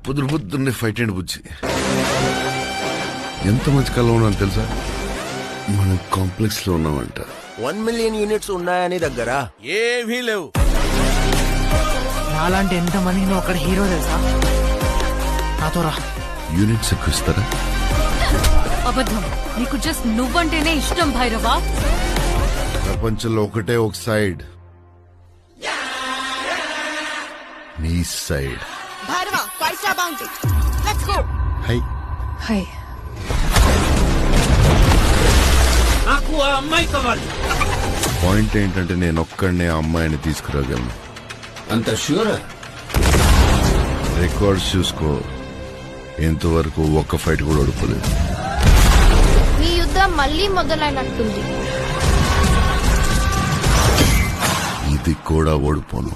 పొద్దున్నే fight and బుజ్జి ఎంత మంచి కళ ఉన్నాను తెలుసా? మనం కాంప్లెక్స్ లో ఉన్నామంట. 1 మిలియన్ యూనిట్స్ ఉన్నాయని దగ్గర ఏమీ లేవు. నాలాంటి ఎంత మందికి నువ్వు అక్కడ హీరో తెలుసా? నాతో రా. యూనిట్స్ ఎక్కువ ఇస్తారా? అబద్ధం. నీకు జస్ట్ నువ్వంటేనే ఇష్టం భైరవా. ప్రపంచంలో ఒకటే ఒక సైడ్, నీ side. Bhairava 5 star bounty. Let's go. Hi hi. నాకు ఆ అమ్మాయి కావాలి. పాయింట్ ఏంటంటే నేను ఒక్కడనే ఆ అమ్మాయిని తీసుకురాగలను. అంత ష్యూర్? రికార్డ్స్ చూసుకో, ఎంతవరకు ఒక్క ఫైట్ కూడా ఓడిపోలేదు. మీ యుద్ధం మళ్ళీ మొదలైనట్టుంది. ఇది కూడా ఓడిపోను.